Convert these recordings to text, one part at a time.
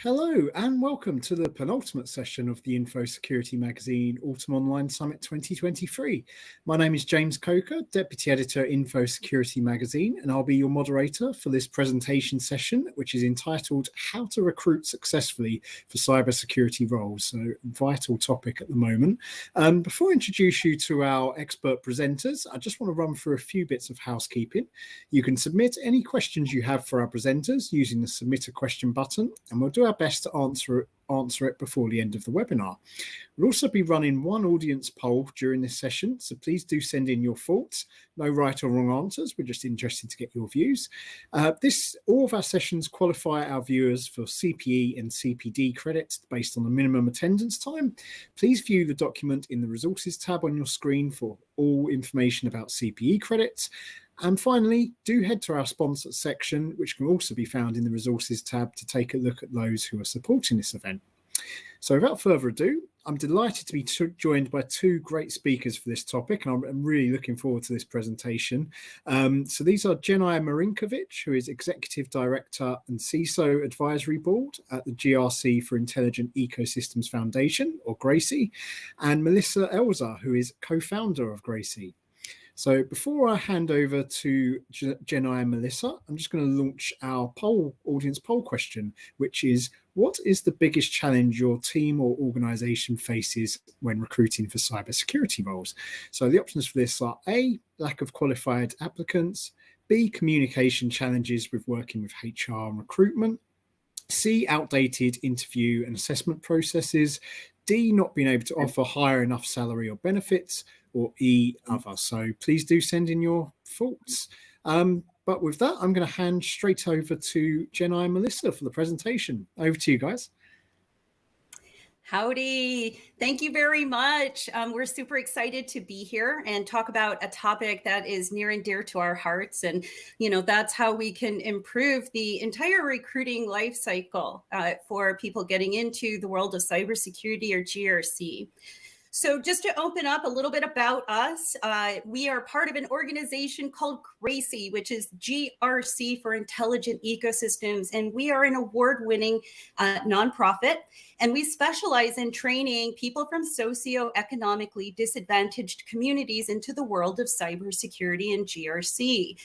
Hello and welcome to the penultimate session of the Security Magazine Autumn Online Summit 2023. My name is James Coker, Deputy Editor at Security Magazine, and I'll be your moderator for this presentation session, which is entitled How to Recruit Successfully for Cybersecurity Roles, so a vital topic at the moment. Before I introduce you to our expert presenters, I just want to run through a few bits of housekeeping. You can submit any questions you have for our presenters using the Submit a Question button, and we'll do our best to answer it before the end of the webinar. We'll also be running one audience poll during this session, so please do send in your thoughts. No right or wrong answers, we're just interested to get your views. All of our sessions qualify our viewers for CPE and CPD credits based on the minimum attendance time. Please view the document in the resources tab on your screen for all information about CPE credits. And finally, do head to our sponsors section, which can also be found in the resources tab, to take a look at those who are supporting this event. So without further ado, I'm delighted to be joined by two great speakers for this topic, and I'm really looking forward to this presentation. So these are Jenai Marinkovic, who is Executive Director and CISO Advisory Board at the GRC for Intelligent Ecosystems Foundation, or GRACE, and Melissa Elza, who is co-founder of GRACE. So before I hand over to Jenai and Melissa, I'm just going to launch our audience poll question, which is, what is the biggest challenge your team or organization faces when recruiting for cybersecurity roles? So the options for this are A, lack of qualified applicants, B, communication challenges with working with HR and recruitment, C, outdated interview and assessment processes, D, not being able to offer higher enough salary or benefits, or E, other. So please do send in your thoughts. But with that, I'm going to hand straight over to Jenai and Melissa for the presentation. Over to you guys. Howdy. Thank you very much. We're super excited to be here and talk about a topic that is near and dear to our hearts. And, that's how we can improve the entire recruiting life cycle for people getting into the world of cybersecurity, or GRC. So just to open up a little bit about us, we are part of an organization called GRACE, which is GRC for Intelligent Ecosystems, and we are an award-winning nonprofit, and we specialize in training people from socioeconomically disadvantaged communities into the world of cybersecurity and GRC.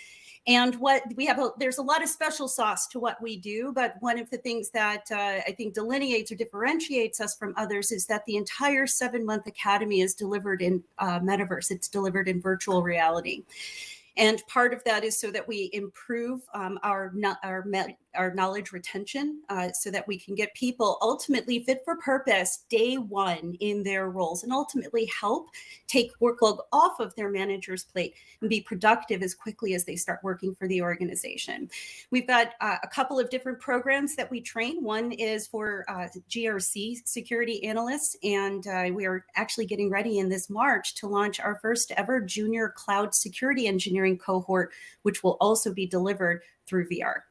And what we have, there's a lot of special sauce to what we do, but one of the things that I think delineates or differentiates us from others is that the entire 7-month academy is delivered in metaverse. It's delivered in virtual reality. And part of that is so that we improve our knowledge retention so that we can get people ultimately fit for purpose day one in their roles, and ultimately help take workload off of their manager's plate and be productive as quickly as they start working for the organization. We've got a couple of different programs that we train. One is for GRC security analysts, and we are actually getting ready in this March to launch our first ever junior cloud security engineering cohort, which will also be delivered through VR.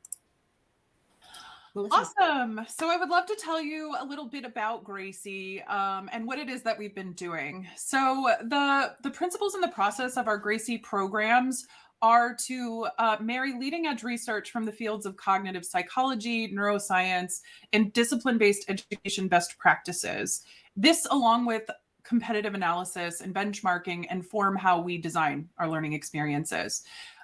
Melissa. Awesome. So I would love to tell you a little bit about GRACE and what it is that we've been doing. So the principles and the process of our GRACE programs are to marry leading edge research from the fields of cognitive psychology, neuroscience, and discipline-based education best practices. This, along with competitive analysis and benchmarking, inform how we design our learning experiences.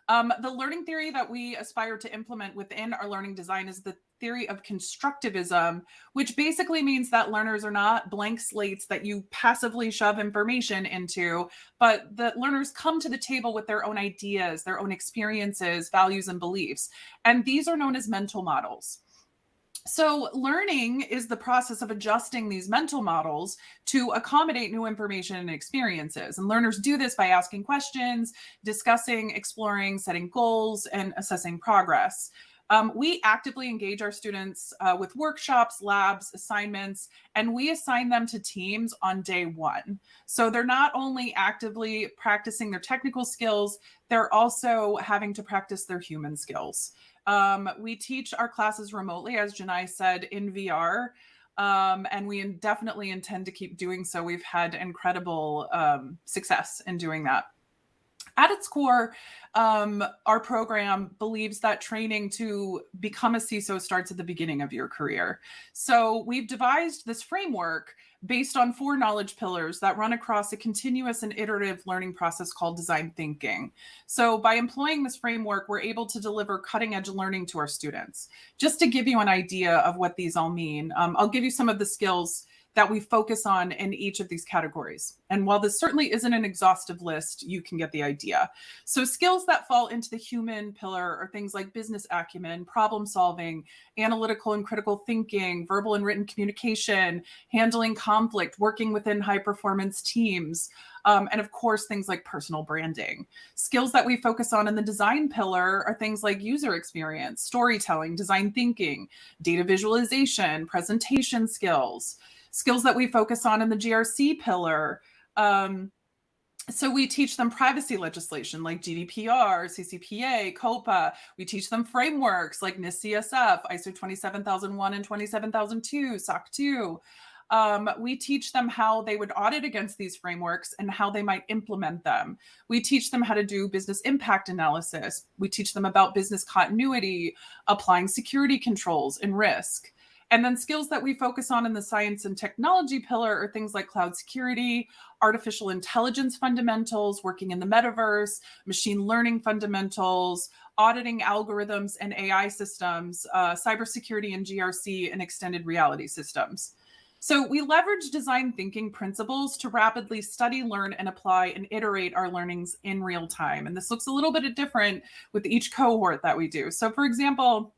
The learning theory that we aspire to implement within our learning design is the theory of constructivism, which basically means that learners are not blank slates that you passively shove information into, but that learners come to the table with their own ideas, their own experiences, values, and beliefs. And these are known as mental models. So learning is the process of adjusting these mental models to accommodate new information and experiences. And learners do this by asking questions, discussing, exploring, setting goals, and assessing progress. We actively engage our students with workshops, labs, assignments, and we assign them to teams on day one. So they're not only actively practicing their technical skills, they're also having to practice their human skills. We teach our classes remotely, as Jenai said, in VR, and we definitely intend to keep doing so. We've had incredible success in doing that. At its core, our program believes that training to become a CISO starts at the beginning of your career. So we've devised this framework based on 4 knowledge pillars that run across a continuous and iterative learning process called design thinking. So by employing this framework, we're able to deliver cutting-edge learning to our students. Just to give you an idea of what these all mean, I'll give you some of the skills that we focus on in each of these categories. And while this certainly isn't an exhaustive list, you can get the idea. So skills that fall into the human pillar are things like business acumen, problem solving, analytical and critical thinking, verbal and written communication, handling conflict, working within high performance teams, and of course, things like personal branding. Skills that we focus on in the design pillar are things like user experience, storytelling, design thinking, data visualization, presentation skills. Skills that we focus on in the GRC pillar. So we teach them privacy legislation like GDPR, CCPA, COPA. We teach them frameworks like NIST CSF, ISO 27001 and 27002, SOC 2. We teach them how they would audit against these frameworks and how they might implement them. We teach them how to do business impact analysis. We teach them about business continuity, applying security controls and risk. And then skills that we focus on in the science and technology pillar are things like cloud security, artificial intelligence fundamentals, working in the metaverse, machine learning fundamentals, auditing algorithms and AI systems, cybersecurity and GRC, and extended reality systems. So we leverage design thinking principles to rapidly study, learn, and apply and iterate our learnings in real time. And this looks a little bit different with each cohort that we do. So for example,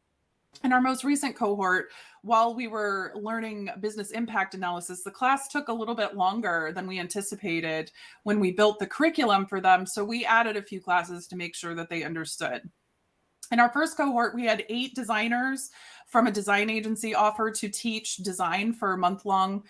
in our most recent cohort, while we were learning business impact analysis, the class took a little bit longer than we anticipated when we built the curriculum for them. So we added a few classes to make sure that they understood. In our first cohort, we had 8 designers from a design agency offer to teach design for month-long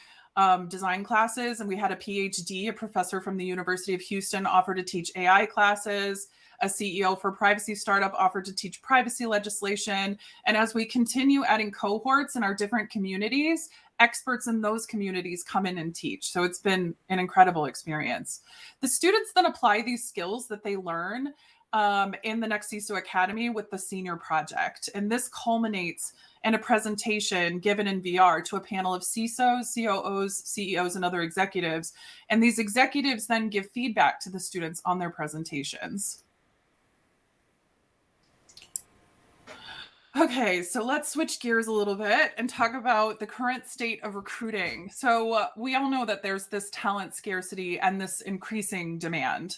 design classes. And we had a PhD, a professor from the University of Houston, offer to teach AI classes. A CEO for a privacy startup offered to teach privacy legislation. And as we continue adding cohorts in our different communities, experts in those communities come in and teach. So it's been an incredible experience. The students then apply these skills that they learn in the next CISO Academy with the senior project. And this culminates in a presentation given in VR to a panel of CISOs, COOs, CEOs, and other executives. And these executives then give feedback to the students on their presentations. Okay, so let's switch gears a little bit and talk about the current state of recruiting. So we all know that there's this talent scarcity and this increasing demand.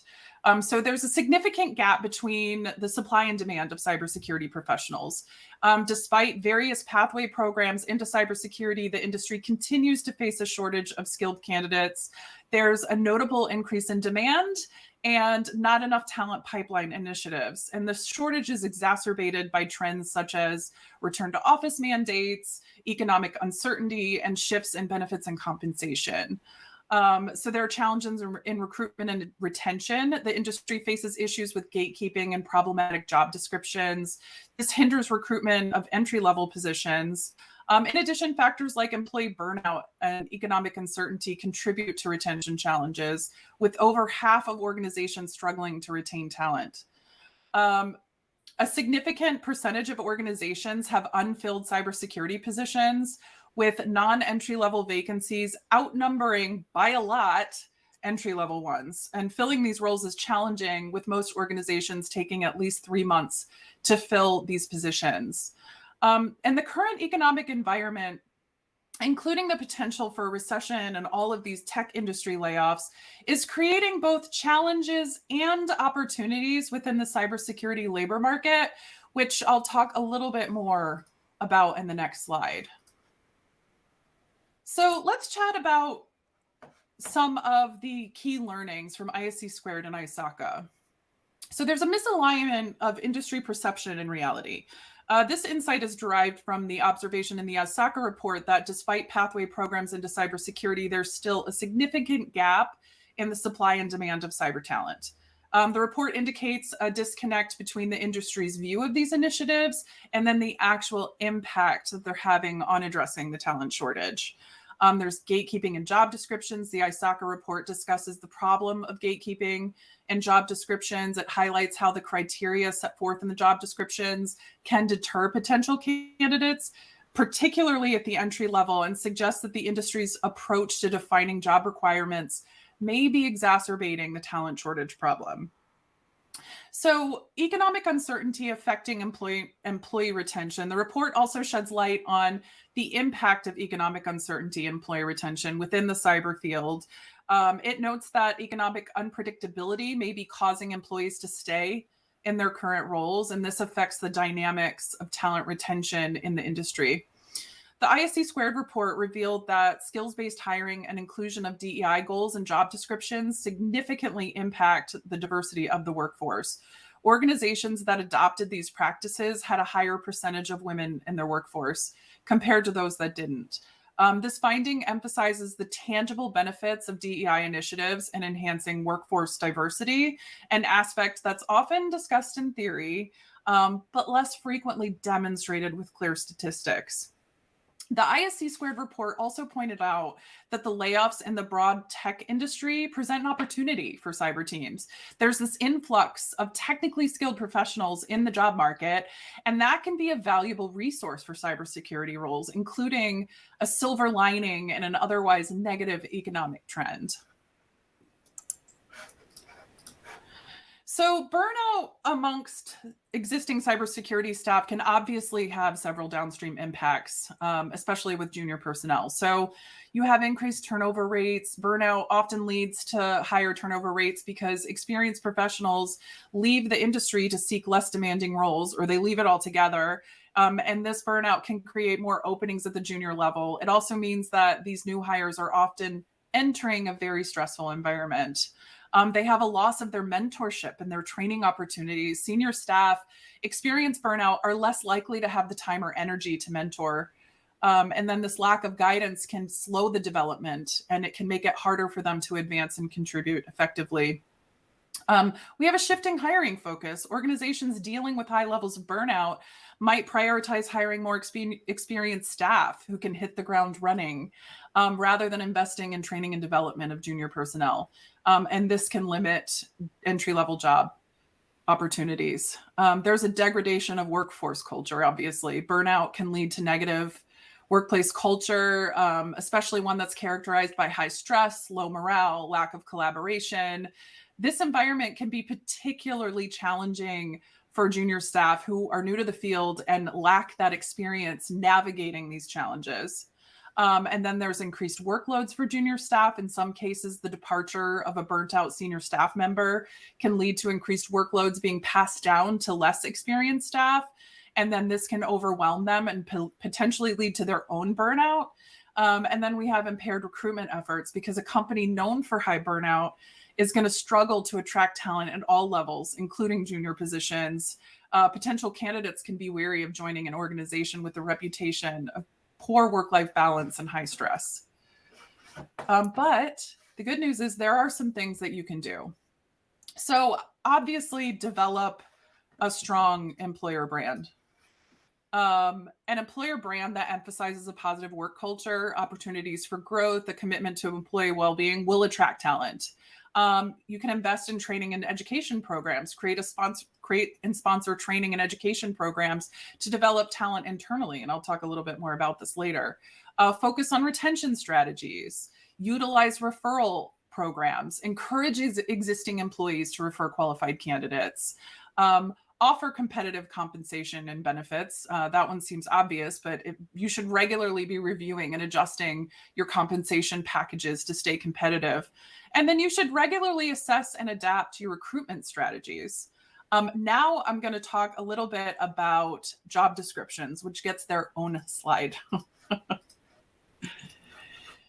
So there's a significant gap between the supply and demand of cybersecurity professionals. Despite various pathway programs into cybersecurity, the industry continues to face a shortage of skilled candidates. There's a notable increase in demand and not enough talent pipeline initiatives. And this shortage is exacerbated by trends such as return to office mandates, economic uncertainty, and shifts in benefits and compensation. So there are challenges in recruitment and retention. The industry faces issues with gatekeeping and problematic job descriptions. This hinders recruitment of entry-level positions. In addition, factors like employee burnout and economic uncertainty contribute to retention challenges, with over half of organizations struggling to retain talent. A significant percentage of organizations have unfilled cybersecurity positions, with non-entry-level vacancies outnumbering by a lot entry-level ones. And filling these roles is challenging, with most organizations taking at least 3 months to fill these positions. And the current economic environment, including the potential for a recession and all of these tech industry layoffs, is creating both challenges and opportunities within the cybersecurity labor market, which I'll talk a little bit more about in the next slide. So let's chat about some of the key learnings from ISC Squared and ISACA. So there's a misalignment of industry perception and reality. This insight is derived from the observation in the ISACA report that despite pathway programs into cybersecurity, there's still a significant gap in the supply and demand of cyber talent. The report indicates a disconnect between the industry's view of these initiatives and then the actual impact that they're having on addressing the talent shortage. There's gatekeeping in job descriptions. The ISACA report discusses the problem of gatekeeping in job descriptions. It highlights how the criteria set forth in the job descriptions can deter potential candidates, particularly at the entry level, and suggests that the industry's approach to defining job requirements may be exacerbating the talent shortage problem. So, economic uncertainty affecting employee retention. The report also sheds light on the impact of economic uncertainty in employee retention within the cyber field. It notes that economic unpredictability may be causing employees to stay in their current roles, and this affects the dynamics of talent retention in the industry. The ISC Squared report revealed that skills-based hiring and inclusion of DEI goals and job descriptions significantly impact the diversity of the workforce. Organizations that adopted these practices had a higher percentage of women in their workforce compared to those that didn't. This finding emphasizes the tangible benefits of DEI initiatives in enhancing workforce diversity, an aspect that's often discussed in theory, but less frequently demonstrated with clear statistics. The ISC Squared report also pointed out that the layoffs in the broad tech industry present an opportunity for cyber teams. There's this influx of technically skilled professionals in the job market, and that can be a valuable resource for cybersecurity roles, including a silver lining in an otherwise negative economic trend. So burnout amongst existing cybersecurity staff can obviously have several downstream impacts, especially with junior personnel. So you have increased turnover rates. Burnout often leads to higher turnover rates because experienced professionals leave the industry to seek less demanding roles, or they leave it altogether. And this burnout can create more openings at the junior level. It also means that these new hires are often entering a very stressful environment. They have a loss of their mentorship and their training opportunities. Senior staff experience burnout are less likely to have the time or energy to mentor. And then this lack of guidance can slow the development, and it can make it harder for them to advance and contribute effectively. We have a shifting hiring focus. Organizations dealing with high levels of burnout might prioritize hiring more experienced staff who can hit the ground running, rather than investing in training and development of junior personnel. And this can limit entry-level job opportunities. There's a degradation of workforce culture, obviously. Burnout can lead to negative workplace culture, especially one that's characterized by high stress, low morale, lack of collaboration. This environment can be particularly challenging for junior staff who are new to the field and lack that experience navigating these challenges. And then there's increased workloads for junior staff. In some cases, the departure of a burnt out senior staff member can lead to increased workloads being passed down to less experienced staff. And then this can overwhelm them and potentially lead to their own burnout. And then we have impaired recruitment efforts because a company known for high burnout is going to struggle to attract talent at all levels, including junior positions. Potential candidates can be wary of joining an organization with a reputation of poor work-life balance and high stress. But the good news is there are some things that you can do. So obviously develop a strong employer brand. An employer brand that emphasizes a positive work culture, opportunities for growth, a commitment to employee well-being will attract talent. You can invest in training and education programs, create and sponsor training and education programs to develop talent internally. And I'll talk a little bit more about this later. Focus on retention strategies, utilize referral programs, encourage existing employees to refer qualified candidates, offer competitive compensation and benefits. That one seems obvious, but you should regularly be reviewing and adjusting your compensation packages to stay competitive. And then you should regularly assess and adapt your recruitment strategies. Now I'm going to talk a little bit about job descriptions, which gets their own slide.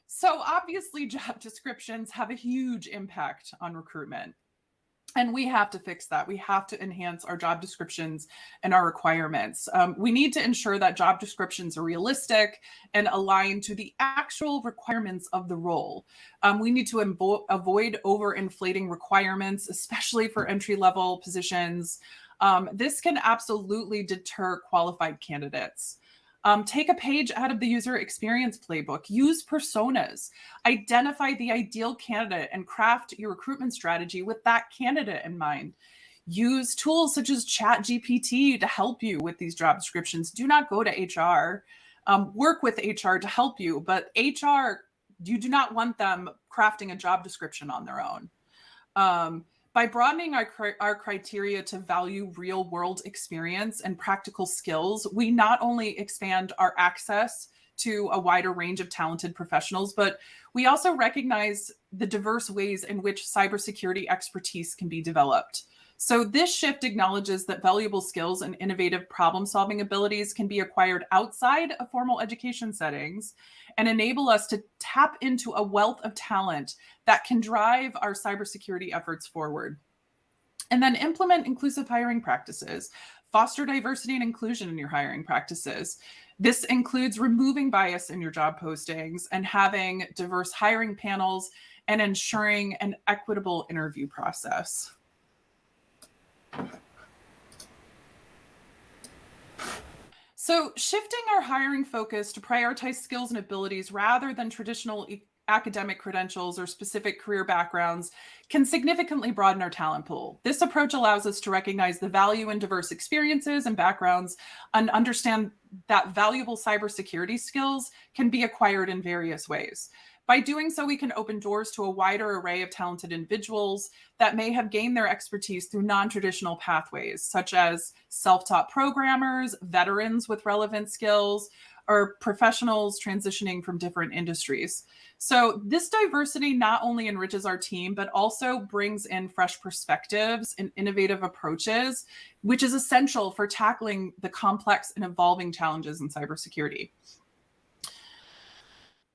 So obviously job descriptions have a huge impact on recruitment. And we have to fix that. We have to enhance our job descriptions and our requirements. We need to ensure that job descriptions are realistic and aligned to the actual requirements of the role. We need to avoid overinflating requirements, especially for entry-level positions. This can absolutely deter qualified candidates. Take a page out of the user experience playbook. Use personas. Identify the ideal candidate and craft your recruitment strategy with that candidate in mind. Use tools such as ChatGPT to help you with these job descriptions. Do not go to HR. Work with HR to help you, but HR, you do not want them crafting a job description on their own. By broadening our criteria to value real world experience and practical skills, we not only expand our access to a wider range of talented professionals, but we also recognize the diverse ways in which cybersecurity expertise can be developed. So this shift acknowledges that valuable skills and innovative problem-solving abilities can be acquired outside of formal education settings and enable us to tap into a wealth of talent that can drive our cybersecurity efforts forward. And then implement inclusive hiring practices. Foster diversity and inclusion in your hiring practices. This includes removing bias in your job postings and having diverse hiring panels and ensuring an equitable interview process. So shifting our hiring focus to prioritize skills and abilities rather than traditional academic credentials or specific career backgrounds can significantly broaden our talent pool. This approach allows us to recognize the value in diverse experiences and backgrounds and understand that valuable cybersecurity skills can be acquired in various ways. By doing so, we can open doors to a wider array of talented individuals that may have gained their expertise through non-traditional pathways, such as self-taught programmers, veterans with relevant skills, or professionals transitioning from different industries. So this diversity not only enriches our team, but also brings in fresh perspectives and innovative approaches, which is essential for tackling the complex and evolving challenges in cybersecurity.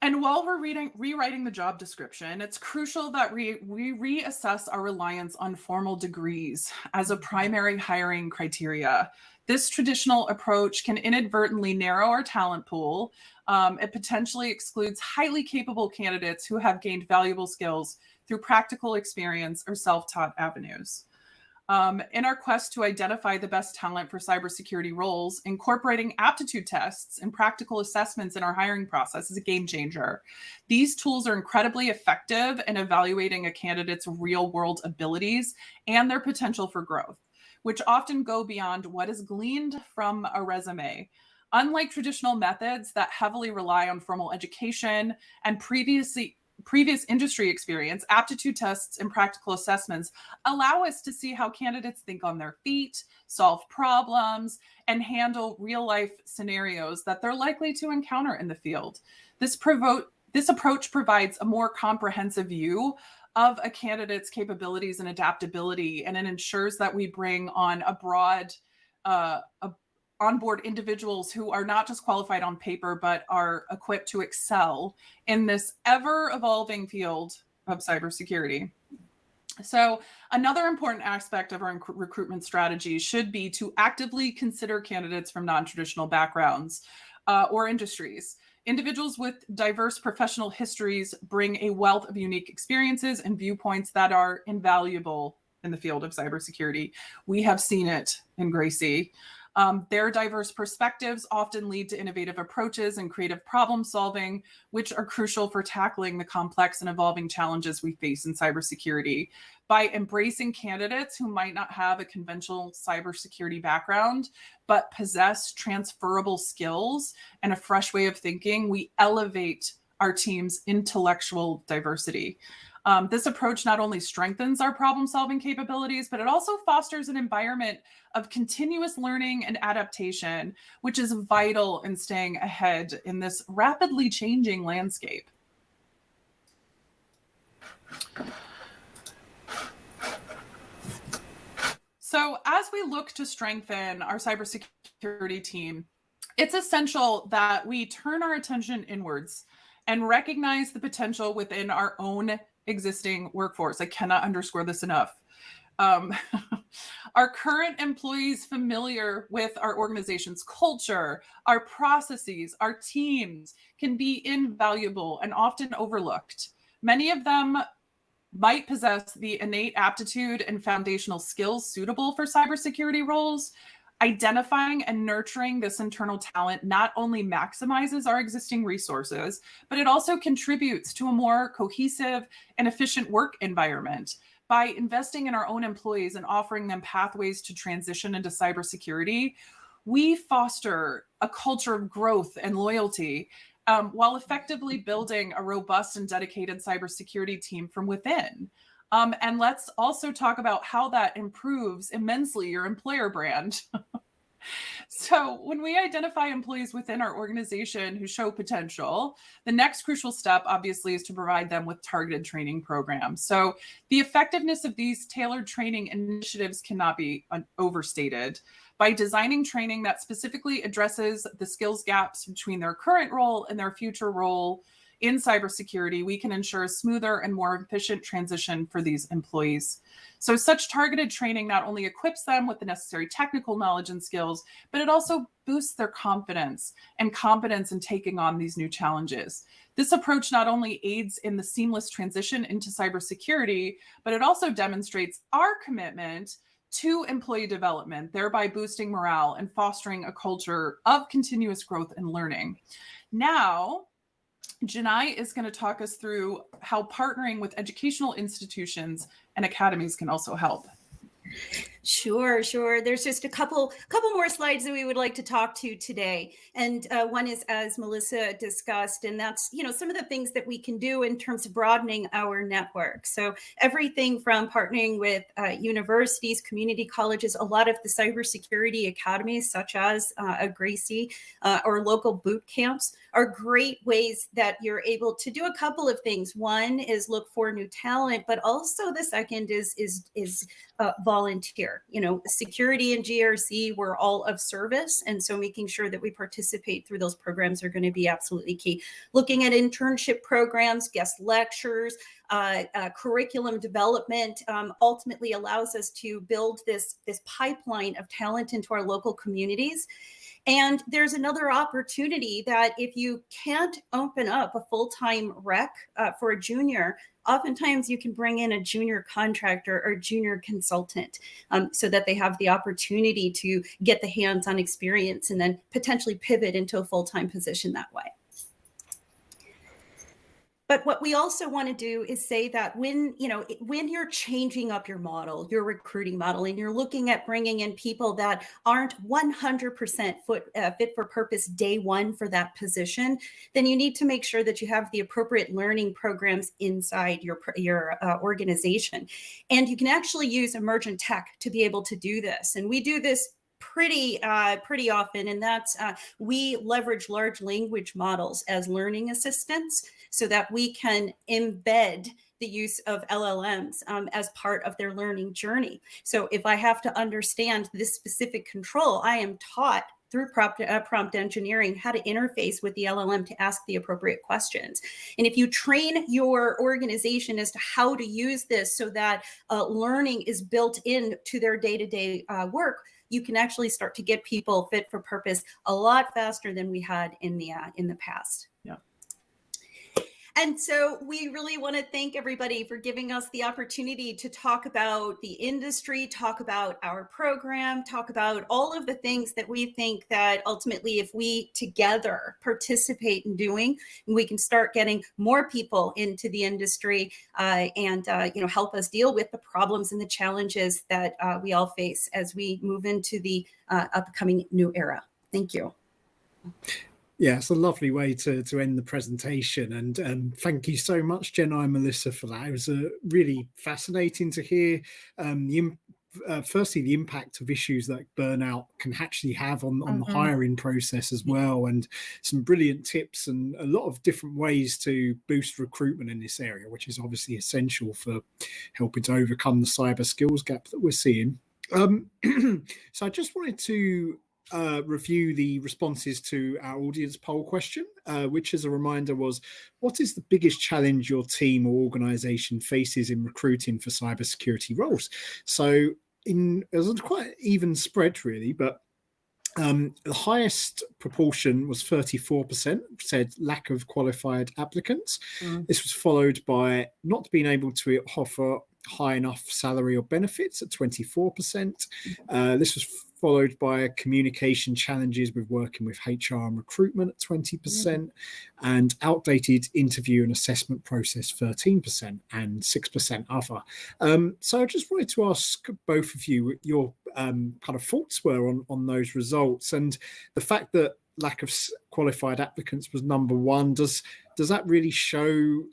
And while we're rewriting the job description, it's crucial that we reassess our reliance on formal degrees as a primary hiring criteria. This traditional approach can inadvertently narrow our talent pool. It potentially excludes highly capable candidates who have gained valuable skills through practical experience or self-taught avenues. In our quest to identify the best talent for cybersecurity roles, incorporating aptitude tests and practical assessments in our hiring process is a game changer. These tools are incredibly effective in evaluating a candidate's real-world abilities and their potential for growth, which often go beyond what is gleaned from a resume. Unlike traditional methods that heavily rely on formal education and previous industry experience, aptitude tests and practical assessments allow us to see how candidates think on their feet, solve problems, and handle real-life scenarios that they're likely to encounter in the field. This approach provides a more comprehensive view of a candidate's capabilities and adaptability, and it ensures that we bring on a broad onboard individuals who are not just qualified on paper, but are equipped to excel in this ever-evolving field of cybersecurity. So another important aspect of our recruitment strategy should be to actively consider candidates from non-traditional backgrounds or industries. Individuals with diverse professional histories bring a wealth of unique experiences and viewpoints that are invaluable in the field of cybersecurity. We have seen it in Gracie. Their diverse perspectives often lead to innovative approaches and creative problem solving, which are crucial for tackling the complex and evolving challenges we face in cybersecurity. By embracing candidates who might not have a conventional cybersecurity background, but possess transferable skills and a fresh way of thinking, we elevate our team's intellectual diversity. This approach not only strengthens our problem-solving capabilities, but it also fosters an environment of continuous learning and adaptation, which is vital in staying ahead in this rapidly changing landscape. So as we look to strengthen our cybersecurity team, it's essential that we turn our attention inwards and recognize the potential within our own existing workforce. I cannot underscore this enough. Are current employees familiar with our organization's culture, our processes, our teams can be invaluable and often overlooked. Many of them might possess the innate aptitude and foundational skills suitable for cybersecurity roles. Identifying and nurturing this internal talent not only maximizes our existing resources, but it also contributes to a more cohesive and efficient work environment. By investing in our own employees and offering them pathways to transition into cybersecurity, we foster a culture of growth and loyalty, while effectively building a robust and dedicated cybersecurity team from within. And let's also talk about how that improves immensely your employer brand. So when we identify employees within our organization who show potential, the next crucial step, obviously, is to provide them with targeted training programs. So the effectiveness of these tailored training initiatives cannot be overstated. By designing training that specifically addresses the skills gaps between their current role and their future role in cybersecurity, we can ensure a smoother and more efficient transition for these employees. So such targeted training not only equips them with the necessary technical knowledge and skills, but it also boosts their confidence and competence in taking on these new challenges. This approach not only aids in the seamless transition into cybersecurity, but it also demonstrates our commitment to employee development, thereby boosting morale and fostering a culture of continuous growth and learning. Now, Janai is going to talk us through how partnering with educational institutions and academies can also help. Sure. There's just a couple more slides that we would like to talk to today. And one is, as Melissa discussed, and that's, some of the things that we can do in terms of broadening our network. So everything from partnering with universities, community colleges, a lot of the cybersecurity academies, such as Gracie or local boot camps, are great ways that you're able to do a couple of things. One is look for new talent, but also the second is volunteer. Security and GRC, we're all of service. And so making sure that we participate through those programs are going to be absolutely key. Looking at internship programs, guest lectures, curriculum development ultimately allows us to build this pipeline of talent into our local communities. And there's another opportunity that if you can't open up a full-time rec for a junior, oftentimes you can bring in a junior contractor or junior consultant so that they have the opportunity to get the hands-on experience and then potentially pivot into a full-time position that way. But what we also want to do is say that when you're changing up your model, your recruiting model, and you're looking at bringing in people that aren't 100% fit for purpose day one for that position, then you need to make sure that you have the appropriate learning programs inside your organization. And you can actually use emergent tech to be able to do this. And we do this pretty often, and that's we leverage large language models as learning assistants so that we can embed the use of LLMs as part of their learning journey. So if I have to understand this specific control, I am taught through prompt engineering how to interface with the LLM to ask the appropriate questions. And if you train your organization as to how to use this so that learning is built into their day-to-day work, you can actually start to get people fit for purpose a lot faster than we had in the past. Yeah. And so we really want to thank everybody for giving us the opportunity to talk about the industry, talk about our program, talk about all of the things that we think that ultimately, if we together participate in doing, we can start getting more people into the industry and help us deal with the problems and the challenges that we all face as we move into the upcoming new era. Thank you. Yeah, it's a lovely way to end the presentation. And thank you so much, Jenna and Melissa, for that. It was really fascinating to hear firstly, the impact of issues that burnout can actually have on the hiring process as well, and some brilliant tips and a lot of different ways to boost recruitment in this area, which is obviously essential for helping to overcome the cyber skills gap that we're seeing. So I just wanted to review the responses to our audience poll question, which as a reminder was, what is the biggest challenge your team or organization faces in recruiting for cybersecurity roles? So it was quite even spread really, but the highest proportion was 34% said lack of qualified applicants. This was followed by not being able to offer high enough salary or benefits at 24%. This was followed by communication challenges with working with HR and recruitment at 20%, and outdated interview and assessment process 13%, and 6% other. So I just wanted to ask both of you your kind of thoughts were on those results, and the fact that lack of qualified applicants was number one. Does that really show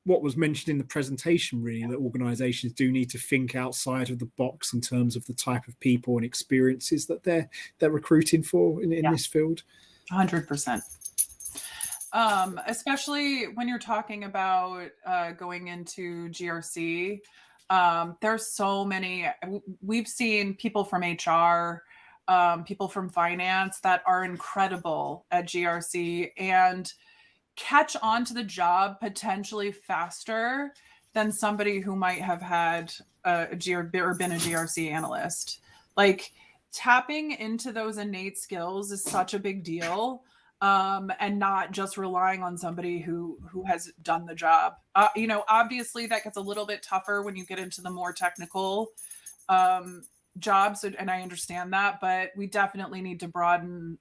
what was mentioned in the presentation, really, that organizations do need to think outside of the box in terms of the type of people and experiences that they're recruiting for in this field? 100%. Especially when you're talking about going into GRC, there's so many. We've seen people from HR, people from finance that are incredible at GRC and catch on to the job potentially faster than somebody who might have had or been a GRC analyst. Like, tapping into those innate skills is such a big deal, and not just relying on somebody who has done the job. Obviously that gets a little bit tougher when you get into the more technical jobs, and I understand that, but we definitely need to broaden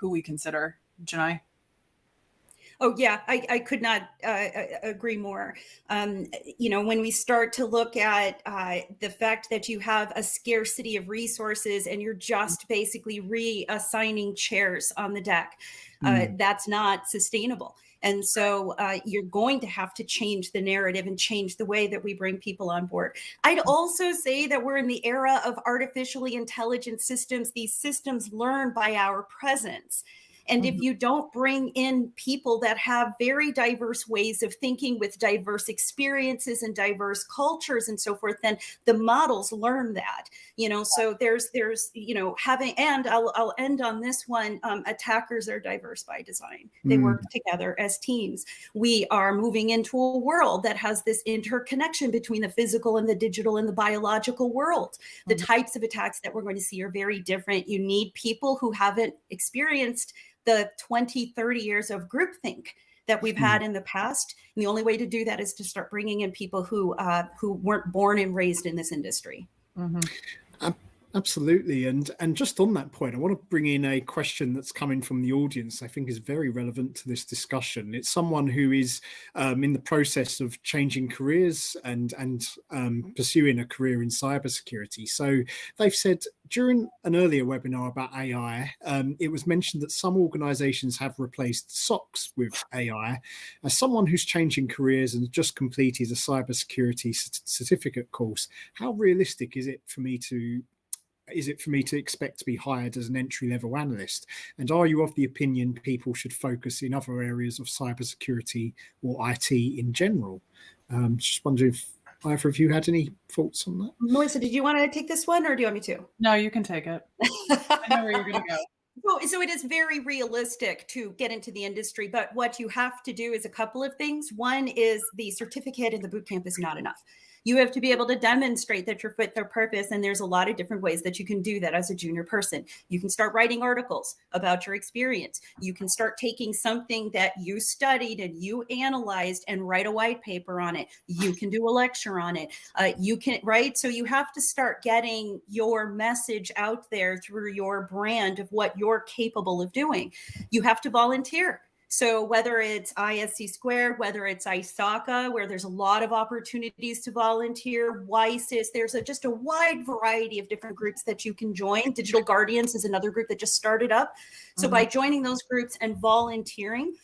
who we consider. Janai? Oh, yeah, I could not agree more. When we start to look at the fact that you have a scarcity of resources and you're just basically reassigning chairs on the deck, that's not sustainable. And so you're going to have to change the narrative and change the way that we bring people on board. I'd also say that we're in the era of artificially intelligent systems. These systems learn by our presence. And if you don't bring in people that have very diverse ways of thinking with diverse experiences and diverse cultures and so forth, then the models learn that, so there's, and I'll end on this one. Attackers are diverse by design. They work together as teams. We are moving into a world that has this interconnection between the physical and the digital and the biological world. The types of attacks that we're going to see are very different. You need people who haven't experienced the 20, 30 years of groupthink that we've had in the past. And the only way to do that is to start bringing in people who weren't born and raised in this industry. Absolutely. And just on that point, I want to bring in a question that's coming from the audience I think is very relevant to this discussion. It's someone who is in the process of changing careers and pursuing a career in cybersecurity. So they've said during an earlier webinar about AI, it was mentioned that some organizations have replaced SOCs with AI. As someone who's changing careers and just completed a cybersecurity certificate course, how realistic is it for me to expect to be hired as an entry-level analyst? And are you of the opinion people should focus in other areas of cybersecurity or IT in general? Just wondering if either of you had any thoughts on that. Melissa, did you want to take this one or do you want me to? No, you can take it. I know where you're going to go. So it is very realistic to get into the industry, but what you have to do is a couple of things. One is the certificate and the boot camp is not enough. You have to be able to demonstrate that you're fit for purpose. And there's a lot of different ways that you can do that as a junior person. You can start writing articles about your experience. You can start taking something that you studied and you analyzed and write a white paper on it. You can do a lecture on it. Right? So you have to start getting your message out there through your brand of what you're capable of doing. You have to volunteer. So whether it's ISC Squared, whether it's ISACA, where there's a lot of opportunities to volunteer, WISIS, there's just a wide variety of different groups that you can join. Digital Guardians is another group that just started up. So by joining those groups and volunteering,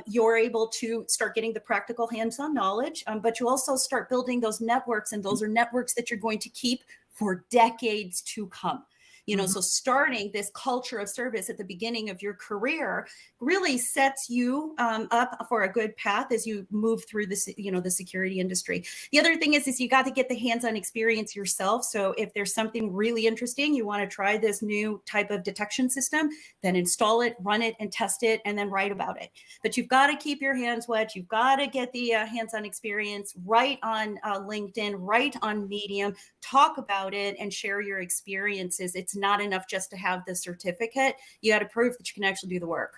you're able to start getting the practical hands-on knowledge, but you also start building those networks, and those are networks that you're going to keep for decades to come. So starting this culture of service at the beginning of your career really sets you up for a good path as you move through the security industry. The other thing is you got to get the hands-on experience yourself. So if there's something really interesting, you want to try this new type of detection system, then install it, run it, and test it, and then write about it. But you've got to keep your hands wet. You've got to get the hands-on experience, write on LinkedIn, write on Medium, talk about it, and share your experiences. It's not enough just to have the certificate. You got to prove that you can actually do the work.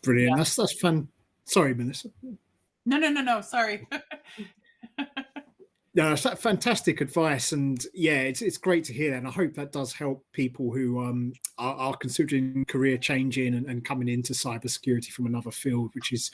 Brilliant. Yeah. That's fun. Sorry, Melissa. No. Sorry. No, that's fantastic advice, and yeah, it's great to hear that. And I hope that does help people who are considering career changing and coming into cybersecurity from another field, which is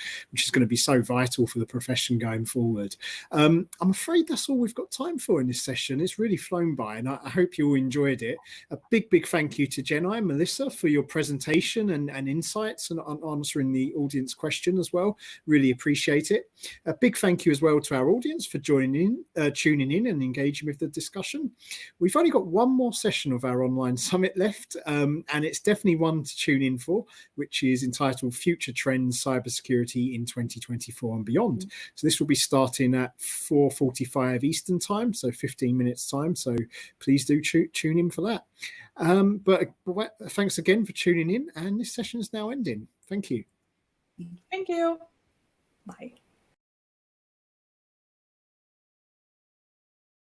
going to be so vital for the profession going forward. I'm afraid that's all we've got time for in this session. It's really flown by, and I hope you all enjoyed it. A big thank you to Jenai and Melissa for your presentation and insights and answering the audience question as well. Really appreciate it. A big thank you as well to our audience for tuning in and engaging with the discussion. We've only got one more session of our online summit left, and it's definitely one to tune in for, which is entitled Future Trends Cybersecurity in 2024 and Beyond. So this will be starting at 4:45 Eastern time, so 15 minutes time. So please do tune in for that. But thanks again for tuning in, and this session is now ending. Thank you. Thank you. Bye.